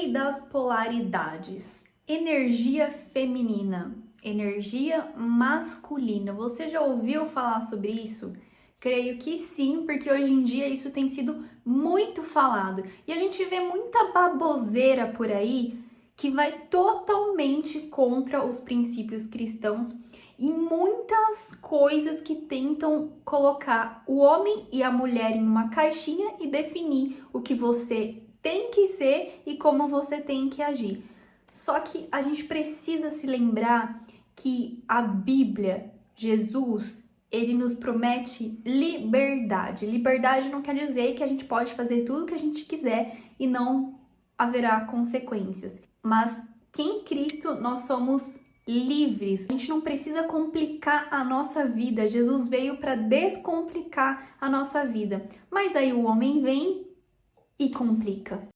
Lei das polaridades. Energia feminina, energia masculina. Você já ouviu falar sobre isso? Creio que sim, porque hoje em dia isso tem sido muito falado. E a gente vê muita baboseira por aí que vai totalmente contra os princípios cristãos e muitas coisas que tentam colocar o homem e a mulher em uma caixinha e definir o que você tem que ser e como você tem que agir. Só que a gente precisa se lembrar que a Bíblia, Jesus, ele nos promete liberdade. Liberdade não quer dizer que a gente pode fazer tudo o que a gente quiser e não haverá consequências. Mas que em Cristo nós somos livres. A gente não precisa complicar a nossa vida. Jesus veio para descomplicar a nossa vida. Mas aí o homem vem e complica.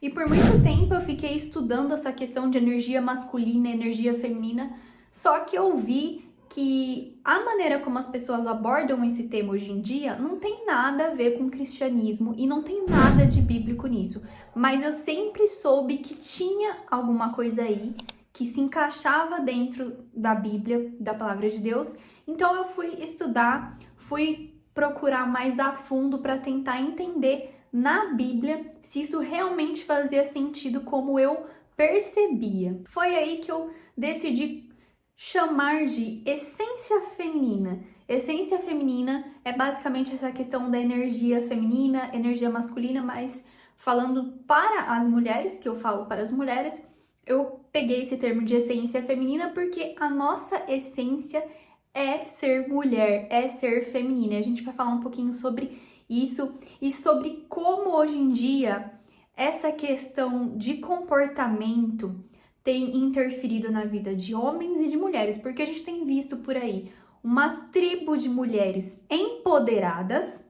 E por muito tempo eu fiquei estudando essa questão de energia masculina e energia feminina, só que eu vi que a maneira como as pessoas abordam esse tema hoje em dia não tem nada a ver com o cristianismo e não tem nada de bíblico nisso. Mas eu sempre soube que tinha alguma coisa aí que se encaixava dentro da Bíblia, da palavra de Deus. Então eu fui estudar, fui procurar mais a fundo para tentar entender na Bíblia se isso realmente fazia sentido como eu percebia. Foi aí que eu decidi chamar de essência feminina. Essência feminina é basicamente essa questão da energia feminina, energia masculina, mas falando para as mulheres, que eu falo para as mulheres, eu peguei esse termo de essência feminina porque a nossa essência é ser mulher, é ser feminina. A gente vai falar um pouquinho sobre isso e sobre como hoje em dia essa questão de comportamento tem interferido na vida de homens e de mulheres, porque a gente tem visto por aí uma tribo de mulheres empoderadas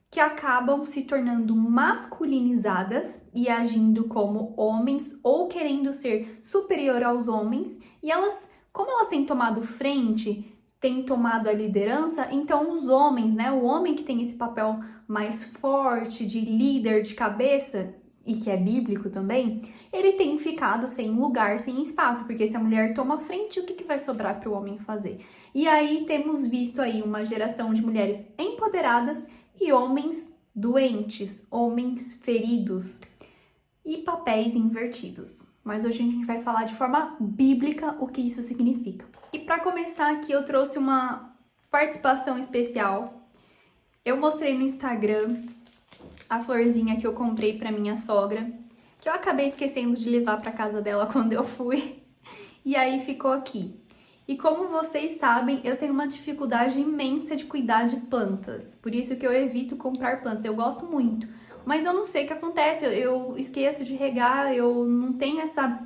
que acabam se tornando masculinizadas e agindo como homens ou querendo ser superior aos homens, e elas, como elas têm tomado frente, têm tomado a liderança, então os homens, né, o homem que tem esse papel mais forte de líder, de cabeça, e que é bíblico também, ele tem ficado sem lugar, sem espaço, porque se a mulher toma frente, o que vai sobrar para o homem fazer? E aí temos visto aí uma geração de mulheres empoderadas e homens doentes, homens feridos e papéis invertidos. Mas hoje a gente vai falar de forma bíblica o que isso significa. E para começar aqui eu trouxe uma participação especial. Eu mostrei no Instagram a florzinha que eu comprei para minha sogra, que eu acabei esquecendo de levar para casa dela quando eu fui. E aí ficou aqui. E como vocês sabem, eu tenho uma dificuldade imensa de cuidar de plantas. Por isso que eu evito comprar plantas. Eu gosto muito, mas eu não sei o que acontece. Eu esqueço de regar, eu não tenho essa,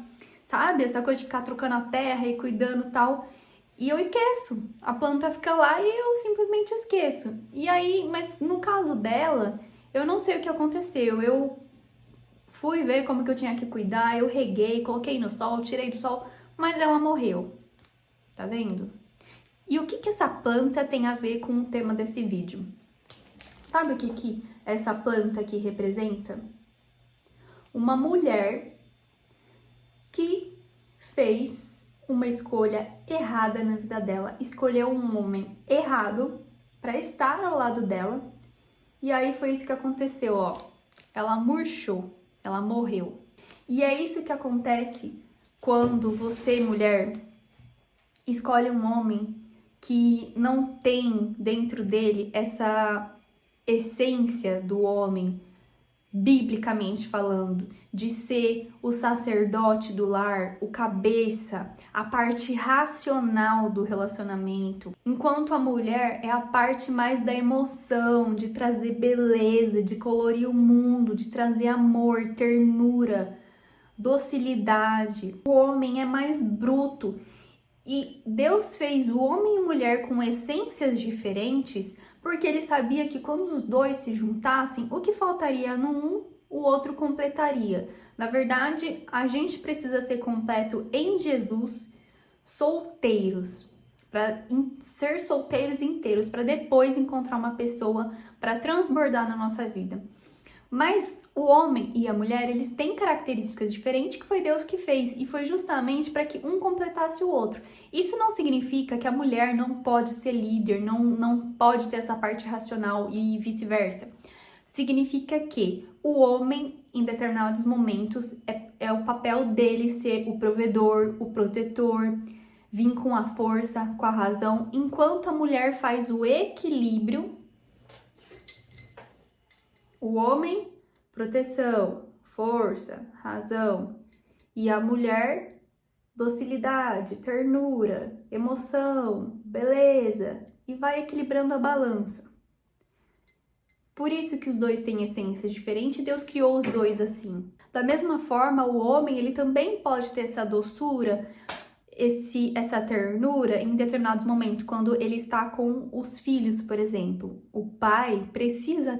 sabe, essa coisa de ficar trocando a terra e cuidando e tal. E eu esqueço. A planta fica lá e eu simplesmente esqueço. E aí, mas no caso dela, eu não sei o que aconteceu. Eu fui ver como que eu tinha que cuidar, eu reguei, coloquei no sol, tirei do sol, mas ela morreu. Tá vendo? E o que essa planta tem a ver com o tema desse vídeo? Sabe o que essa planta aqui representa? Uma mulher que fez uma escolha errada na vida dela, escolheu um homem errado para estar ao lado dela, e aí foi isso que aconteceu, ó. Ela murchou, ela morreu. E é isso que acontece quando você, mulher, escolhe um homem que não tem dentro dele essa essência do homem, biblicamente falando, de ser o sacerdote do lar, o cabeça, a parte racional do relacionamento, enquanto a mulher é a parte mais da emoção, de trazer beleza, de colorir o mundo, de trazer amor, ternura, docilidade. O homem é mais bruto. E Deus fez o homem e mulher com essências diferentes porque ele sabia que quando os dois se juntassem, o que faltaria num, o outro completaria. Na verdade, a gente precisa ser completo em Jesus, solteiros. para ser solteiros inteiros, para depois encontrar uma pessoa para transbordar na nossa vida. Mas o homem e a mulher, eles têm características diferentes que foi Deus que fez e foi justamente para que um completasse o outro. Isso não significa que a mulher não pode ser líder, não pode ter essa parte racional e vice-versa. Significa que o homem, em determinados momentos, é o papel dele ser o provedor, o protetor, vir com a força, com a razão, enquanto a mulher faz o equilíbrio. O homem, proteção, força, razão. E a mulher, docilidade, ternura, emoção, beleza. E vai equilibrando a balança. Por isso que os dois têm essências diferentes e Deus criou os dois assim. Da mesma forma, o homem, ele também pode ter essa doçura, essa ternura em determinados momentos, quando ele está com os filhos, por exemplo. O pai precisa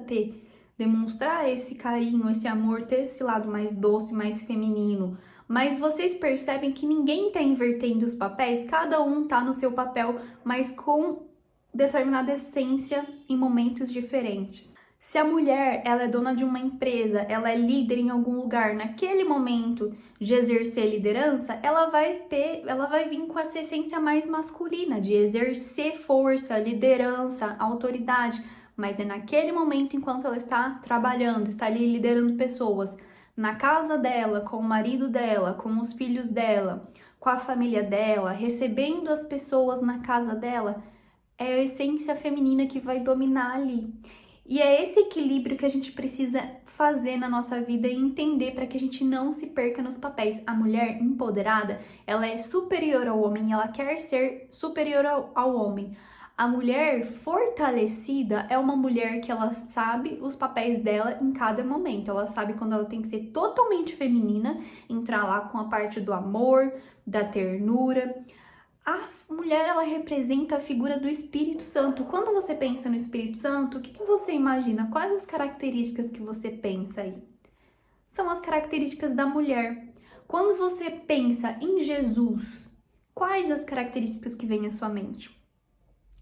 demonstrar esse carinho, esse amor, ter esse lado mais doce, mais feminino. Mas vocês percebem que ninguém está invertendo os papéis, cada um está no seu papel, mas com determinada essência em momentos diferentes. Se a mulher, ela é dona de uma empresa, ela é líder em algum lugar, naquele momento de exercer liderança, ela vai vir com essa essência mais masculina, de exercer força, liderança, autoridade. Mas é naquele momento, enquanto ela está trabalhando, está ali liderando pessoas, na casa dela, com o marido dela, com os filhos dela, com a família dela, recebendo as pessoas na casa dela, é a essência feminina que vai dominar ali. E é esse equilíbrio que a gente precisa fazer na nossa vida e entender para que a gente não se perca nos papéis. A mulher empoderada, ela é superior ao homem, ela quer ser superior ao homem. A mulher fortalecida é uma mulher que ela sabe os papéis dela em cada momento. Ela sabe quando ela tem que ser totalmente feminina, entrar lá com a parte do amor, da ternura. A mulher, ela representa a figura do Espírito Santo. Quando você pensa no Espírito Santo, o que você imagina? Quais as características que você pensa aí? São as características da mulher. Quando você pensa em Jesus, quais as características que vêm à sua mente?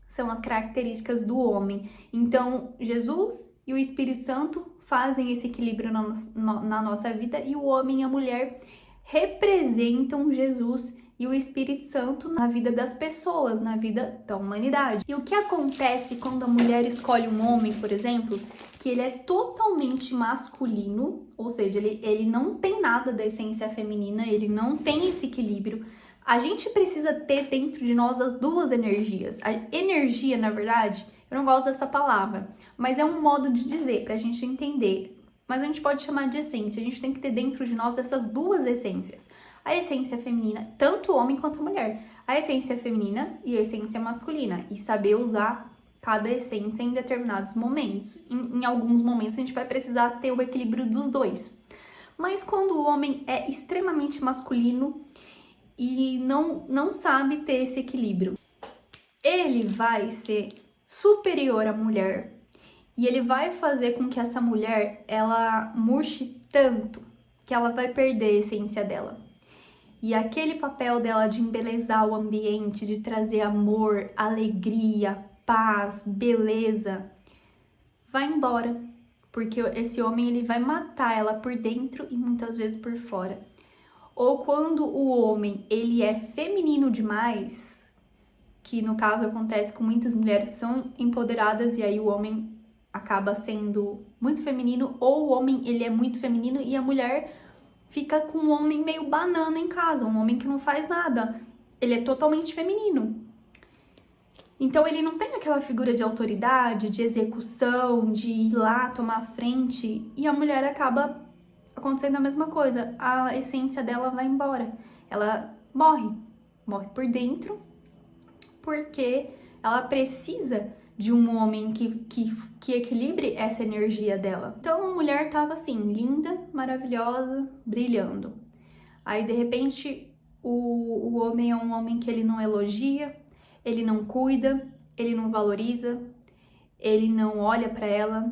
São as características do homem. Então, Jesus e o Espírito Santo fazem esse equilíbrio na nossa vida e o homem e a mulher representam Jesus e o Espírito Santo na vida das pessoas, na vida da humanidade. E o que acontece quando a mulher escolhe um homem, por exemplo, que ele é totalmente masculino, ou seja, ele não tem nada da essência feminina, ele não tem esse equilíbrio. A gente precisa ter dentro de nós as duas energias. A energia, na verdade, eu não gosto dessa palavra, mas é um modo de dizer pra gente entender. Mas a gente pode chamar de essência. A gente tem que ter dentro de nós essas duas essências. A essência feminina, tanto o homem quanto a mulher. A essência feminina e a essência masculina. E saber usar cada essência em determinados momentos. Em alguns momentos a gente vai precisar ter o equilíbrio dos dois. Mas quando o homem é extremamente masculino e não sabe ter esse equilíbrio, ele vai ser superior à mulher e ele vai fazer com que essa mulher, ela murche tanto que ela vai perder a essência dela. E aquele papel dela de embelezar o ambiente, de trazer amor, alegria, paz, beleza, vai embora. Porque esse homem, ele vai matar ela por dentro e muitas vezes por fora. Ou quando o homem, ele é feminino demais, que no caso acontece com muitas mulheres que são empoderadas e aí o homem acaba sendo muito feminino, ou o homem, ele é muito feminino e a mulher fica com um homem meio banana em casa, um homem que não faz nada. Ele é totalmente feminino. Então ele não tem aquela figura de autoridade, de execução, de ir lá tomar a frente, e a mulher acaba acontecendo a mesma coisa. A essência dela vai embora. Ela morre por dentro, porque ela precisa de um homem que equilibre essa energia dela. Então a mulher tava assim, linda, maravilhosa, brilhando. Aí de repente o homem é um homem que ele não elogia, ele não cuida, ele não valoriza, ele não olha para ela,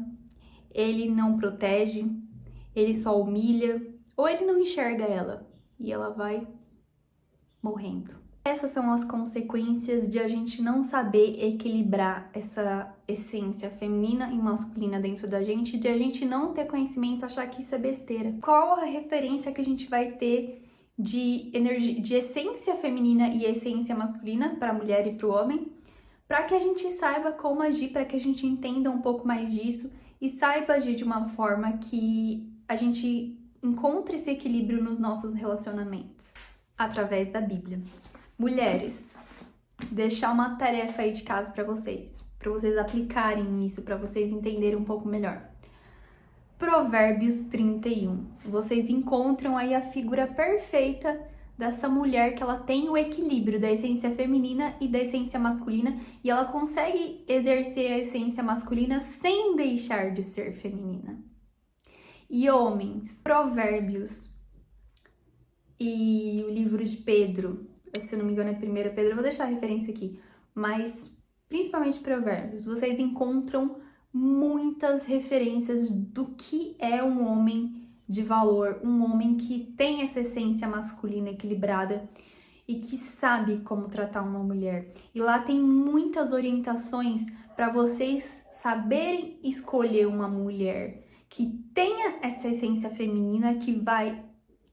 ele não protege, ele só humilha, ou ele não enxerga ela e ela vai morrendo. Essas são as consequências de a gente não saber equilibrar essa essência feminina e masculina dentro da gente, de a gente não ter conhecimento, achar que isso é besteira. Qual a referência que a gente vai ter de energia, de essência feminina e essência masculina para a mulher e para o homem, para que a gente saiba como agir, para que a gente entenda um pouco mais disso e saiba agir de uma forma que a gente encontre esse equilíbrio nos nossos relacionamentos, através da Bíblia. Mulheres, deixar uma tarefa aí de casa para vocês aplicarem isso, para vocês entenderem um pouco melhor. Provérbios 31. Vocês encontram aí a figura perfeita dessa mulher que ela tem o equilíbrio da essência feminina e da essência masculina e ela consegue exercer a essência masculina sem deixar de ser feminina. E homens, Provérbios e o livro de Pedro, se eu não me engano é 1 Pedro, eu vou deixar a referência aqui, mas principalmente Provérbios, vocês encontram muitas referências do que é um homem de valor, um homem que tem essa essência masculina equilibrada e que sabe como tratar uma mulher. E lá tem muitas orientações para vocês saberem escolher uma mulher que tenha essa essência feminina, que vai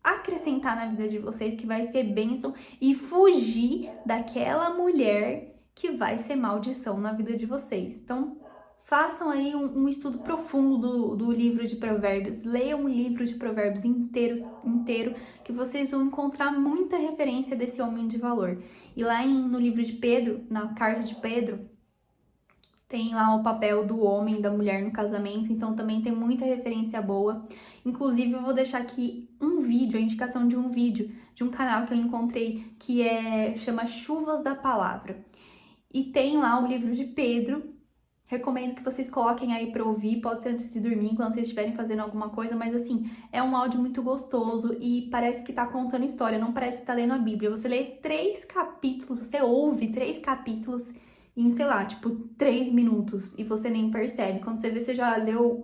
acrescentar na vida de vocês, que vai ser bênção, e fugir daquela mulher que vai ser maldição na vida de vocês. Então, façam aí um estudo profundo do livro de Provérbios, leiam o livro de Provérbios inteiro, que vocês vão encontrar muita referência desse homem de valor. E lá no livro de Pedro, na carta de Pedro, tem lá o papel do homem e da mulher no casamento, então também tem muita referência boa. Inclusive, eu vou deixar aqui um vídeo, a indicação de um vídeo, de um canal que eu encontrei, que chama Chuvas da Palavra. E tem lá o livro de Pedro. Recomendo que vocês coloquem aí pra ouvir, pode ser antes de dormir, quando vocês estiverem fazendo alguma coisa, mas assim, é um áudio muito gostoso e parece que tá contando história, não parece que tá lendo a Bíblia. Você lê 3 capítulos, você ouve 3 capítulos em, sei lá, tipo, 3 minutos e você nem percebe. Quando você vê, você já leu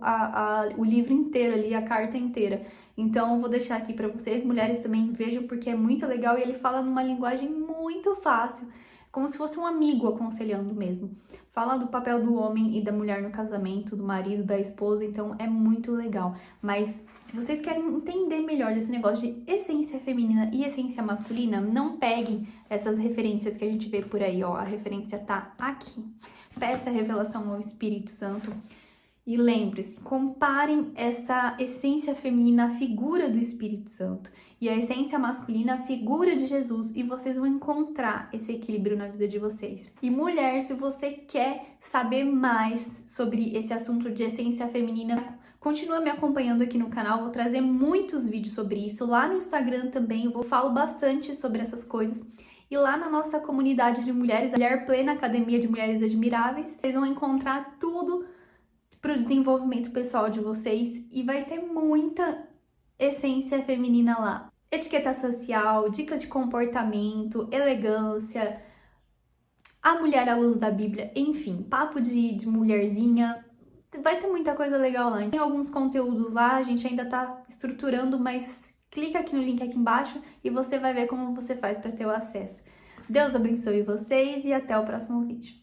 o livro inteiro ali, a carta inteira. Então, eu vou deixar aqui pra vocês, mulheres também vejam, porque é muito legal e ele fala numa linguagem muito fácil, como se fosse um amigo aconselhando mesmo. Fala do papel do homem e da mulher no casamento, do marido, da esposa, então é muito legal. Mas se vocês querem entender melhor desse negócio de essência feminina e essência masculina, não peguem essas referências que a gente vê por aí, ó. A referência tá aqui. Peça a revelação ao Espírito Santo. E lembre-se, comparem essa essência feminina à figura do Espírito Santo e a essência masculina à figura de Jesus e vocês vão encontrar esse equilíbrio na vida de vocês. E mulher, se você quer saber mais sobre esse assunto de essência feminina, continua me acompanhando aqui no canal, vou trazer muitos vídeos sobre isso. Lá no Instagram também eu falo bastante sobre essas coisas. E lá na nossa comunidade de mulheres, a Mulher Plena, Academia de Mulheres Admiráveis, vocês vão encontrar tudo para o desenvolvimento pessoal de vocês e vai ter muita essência feminina lá. Etiqueta social, dicas de comportamento, elegância, a mulher à luz da Bíblia, enfim, papo de mulherzinha. Vai ter muita coisa legal lá. Tem alguns conteúdos lá, a gente ainda tá estruturando, mas clica aqui no link aqui embaixo e você vai ver como você faz para ter o acesso. Deus abençoe vocês e até o próximo vídeo.